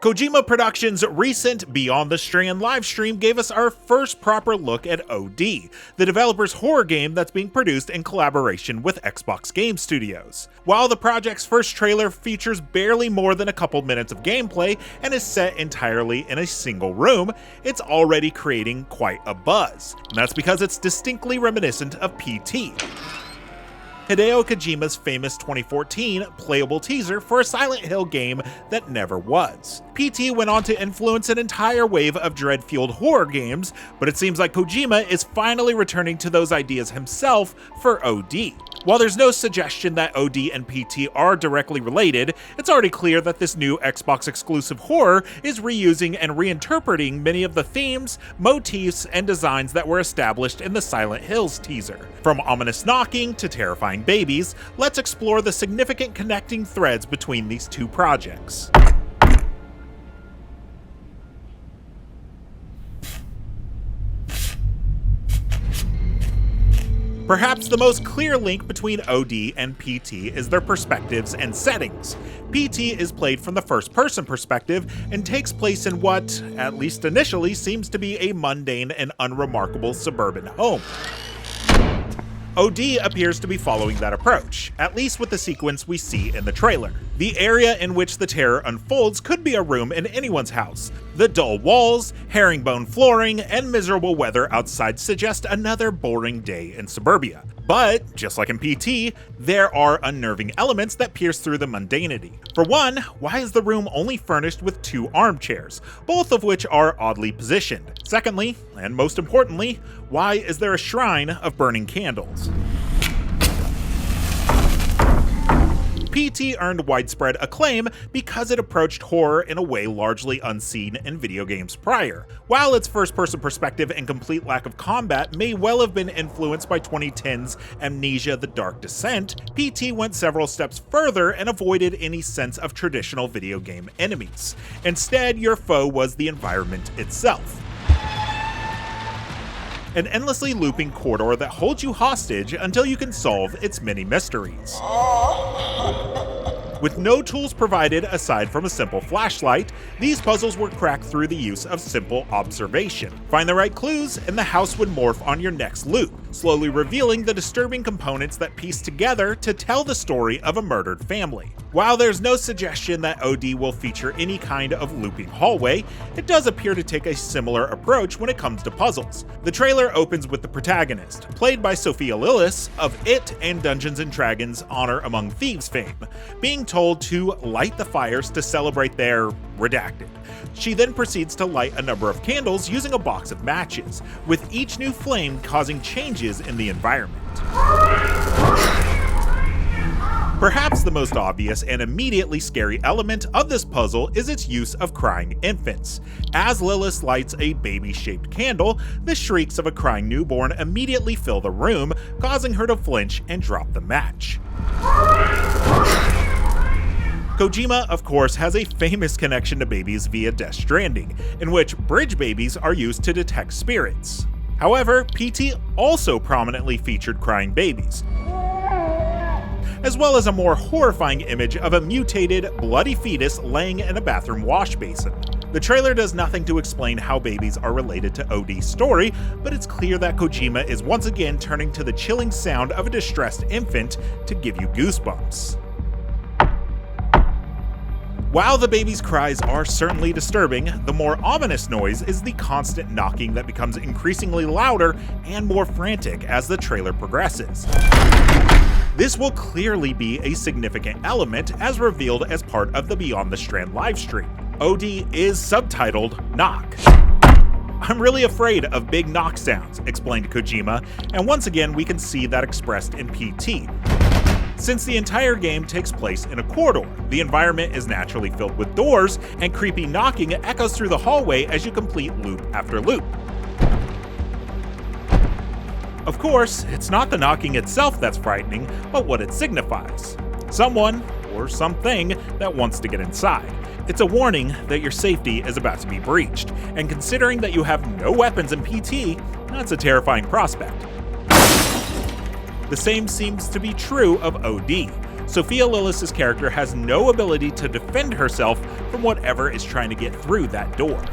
Kojima Productions' recent Beyond the Strand livestream gave us our first proper look at OD, the developer's horror game that's being produced in collaboration with Xbox Game Studios. While the project's first trailer features barely more than a couple minutes of gameplay and is set entirely in a single room, it's already creating quite a buzz, and that's because it's distinctly reminiscent of PT, Hideo Kojima's famous 2014 playable teaser for a Silent Hill game that never was. PT went on to influence an entire wave of dread-fueled horror games, but it seems like Kojima is finally returning to those ideas himself for OD. While there's no suggestion that OD and PT are directly related, it's already clear that this new Xbox-exclusive horror is reusing and reinterpreting many of the themes, motifs, and designs that were established in the Silent Hills teaser. From ominous knocking to terrifying babies, let's explore the significant connecting threads between these two projects. Perhaps the most clear link between OD and PT is their perspectives and settings. PT is played from the first-person perspective and takes place in what, at least initially, seems to be a mundane and unremarkable suburban home. OD appears to be following that approach, at least with the sequence we see in the trailer. The area in which the terror unfolds could be a room in anyone's house. The dull walls, herringbone flooring, and miserable weather outside suggest another boring day in suburbia. But, just like in PT, there are unnerving elements that pierce through the mundanity. For one, why is the room only furnished with 2 armchairs, both of which are oddly positioned? Secondly, and most importantly, why is there a shrine of burning candles? PT earned widespread acclaim because it approached horror in a way largely unseen in video games prior. While its first-person perspective and complete lack of combat may well have been influenced by 2010's Amnesia: The Dark Descent, PT went several steps further and avoided any sense of traditional video game enemies. Instead, your foe was the environment itself. An endlessly looping corridor that holds you hostage until you can solve its many mysteries. With no tools provided aside from a simple flashlight, these puzzles were cracked through the use of simple observation. Find the right clues, and the house would morph on your next loop, slowly revealing the disturbing components that piece together to tell the story of a murdered family. While there's no suggestion that OD will feature any kind of looping hallway, it does appear to take a similar approach when it comes to puzzles. The trailer opens with the protagonist, played by Sophia Lillis of It and Dungeons & Dragons Honor Among Thieves fame, being told to light the fires to celebrate their redacted. She then proceeds to light a number of candles using a box of matches, with each new flame causing changes in the environment. Perhaps the most obvious and immediately scary element of this puzzle is its use of crying infants. As Lilith lights a baby-shaped candle, the shrieks of a crying newborn immediately fill the room, causing her to flinch and drop the match. Kojima, of course, has a famous connection to babies via Death Stranding, in which bridge babies are used to detect spirits. However, PT also prominently featured crying babies, as well as a more horrifying image of a mutated, bloody fetus laying in a bathroom wash basin. The trailer does nothing to explain how babies are related to OD's story, but it's clear that Kojima is once again turning to the chilling sound of a distressed infant to give you goosebumps. While the baby's cries are certainly disturbing, the more ominous noise is the constant knocking that becomes increasingly louder and more frantic as the trailer progresses. This will clearly be a significant element as revealed as part of the Beyond the Strand livestream. OD is subtitled Knock. I'm really afraid of big knock sounds, explained Kojima, and once again we can see that expressed in PT. Since the entire game takes place in a corridor, the environment is naturally filled with doors, and creepy knocking echoes through the hallway as you complete loop after loop. Of course, it's not the knocking itself that's frightening, but what it signifies. Someone, or something, that wants to get inside. It's a warning that your safety is about to be breached, and considering that you have no weapons in PT, that's a terrifying prospect. The same seems to be true of OD. Sophia Lillis' character has no ability to defend herself from whatever is trying to get through that door.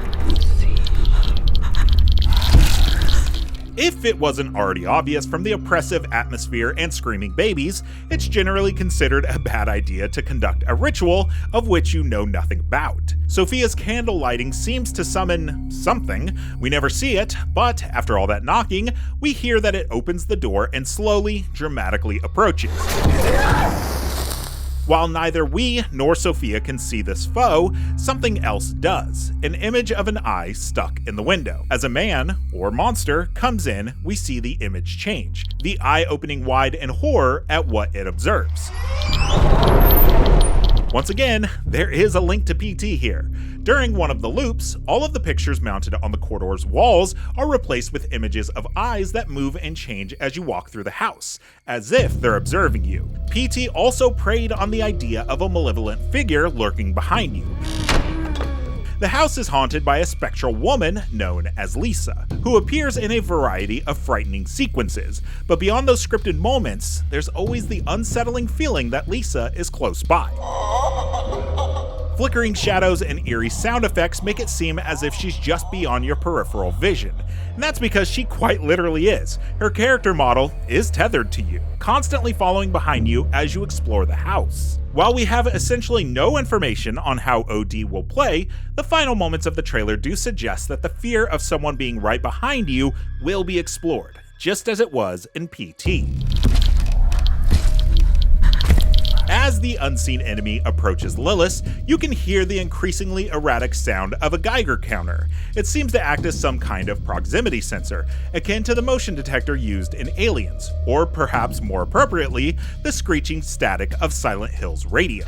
If it wasn't already obvious from the oppressive atmosphere and screaming babies, it's generally considered a bad idea to conduct a ritual of which you know nothing about. Sophia's candle lighting seems to summon something. We never see it, but after all that knocking, we hear that it opens the door and slowly, dramatically approaches. While neither we nor Sophia can see this foe, something else does. An image of an eye stuck in the window. As a man, or monster, comes in, we see the image change, the eye opening wide in horror at what it observes. Once again, there is a link to PT here. During one of the loops, all of the pictures mounted on the corridor's walls are replaced with images of eyes that move and change as you walk through the house, as if they're observing you. PT also preyed on the idea of a malevolent figure lurking behind you. The house is haunted by a spectral woman known as Lisa, who appears in a variety of frightening sequences, but beyond those scripted moments, there's always the unsettling feeling that Lisa is close by. Flickering shadows and eerie sound effects make it seem as if she's just beyond your peripheral vision, and that's because she quite literally is. Her character model is tethered to you, constantly following behind you as you explore the house. While we have essentially no information on how OD will play, the final moments of the trailer do suggest that the fear of someone being right behind you will be explored, just as it was in PT. As the unseen enemy approaches Lillis, you can hear the increasingly erratic sound of a Geiger counter. It seems to act as some kind of proximity sensor, akin to the motion detector used in Aliens, or perhaps more appropriately, the screeching static of Silent Hill's radio.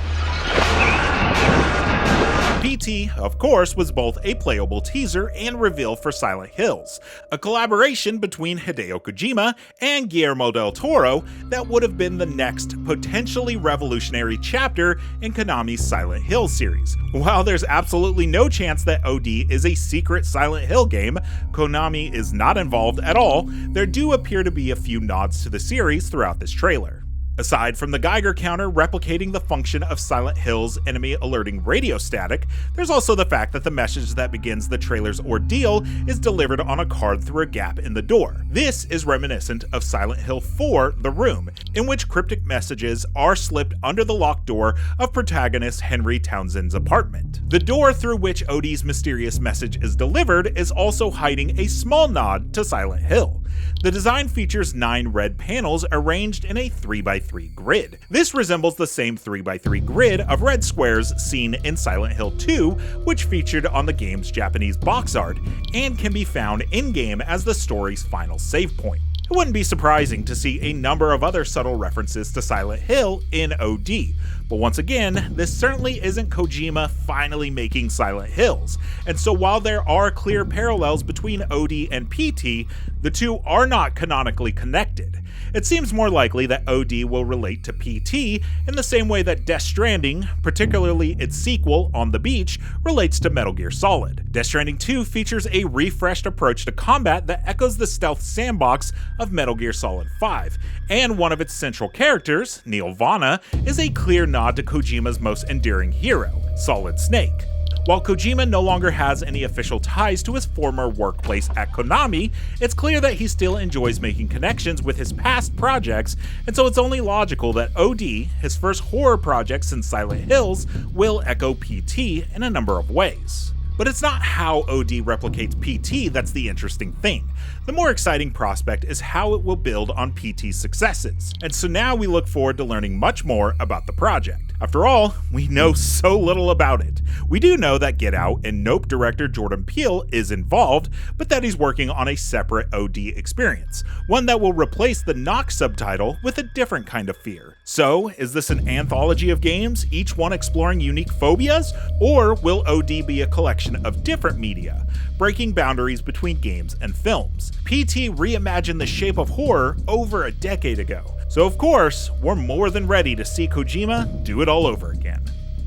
PT, of course, was both a playable teaser and reveal for Silent Hills, a collaboration between Hideo Kojima and Guillermo del Toro that would have been the next, potentially revolutionary chapter in Konami's Silent Hill series. While there's absolutely no chance that OD is a secret Silent Hill game, Konami is not involved at all, there do appear to be a few nods to the series throughout this trailer. Aside from the Geiger counter replicating the function of Silent Hill's enemy alerting radio static, there's also the fact that the message that begins the trailer's ordeal is delivered on a card through a gap in the door. This is reminiscent of Silent Hill 4: The Room, in which cryptic messages are slipped under the locked door of protagonist Henry Townsend's apartment. The door through which OD's mysterious message is delivered is also hiding a small nod to Silent Hill. The design features 9 red panels arranged in a 3x3 grid. This resembles the same 3x3 grid of red squares seen in Silent Hill 2, which featured on the game's Japanese box art, and can be found in-game as the story's final save point. It wouldn't be surprising to see a number of other subtle references to Silent Hill in OD, but once again, this certainly isn't Kojima finally making Silent Hills, and so while there are clear parallels between OD and PT, the two are not canonically connected. It seems more likely that OD will relate to PT in the same way that Death Stranding, particularly its sequel, On the Beach, relates to Metal Gear Solid. Death Stranding 2 features a refreshed approach to combat that echoes the stealth sandbox of Metal Gear Solid 5, and one of its central characters, Neil Vana, is a clear nod to Kojima's most endearing hero, Solid Snake. While Kojima no longer has any official ties to his former workplace at Konami, it's clear that he still enjoys making connections with his past projects, and so it's only logical that OD, his first horror project since Silent Hills, will echo PT in a number of ways. But it's not how OD replicates PT that's the interesting thing. The more exciting prospect is how it will build on PT's successes, and so now we look forward to learning much more about the project. After all, we know so little about it. We do know that Get Out and Nope director Jordan Peele is involved, but that he's working on a separate OD experience, one that will replace the Knock subtitle with a different kind of fear. So, is this an anthology of games, each one exploring unique phobias, or will OD be a collection of different media, breaking boundaries between games and films? PT reimagined the shape of horror over a decade ago, so of course, we're more than ready to see Kojima do it all over again.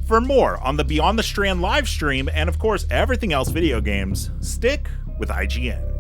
For more on the Beyond the Strand live stream and of course everything else video games, stick with IGN.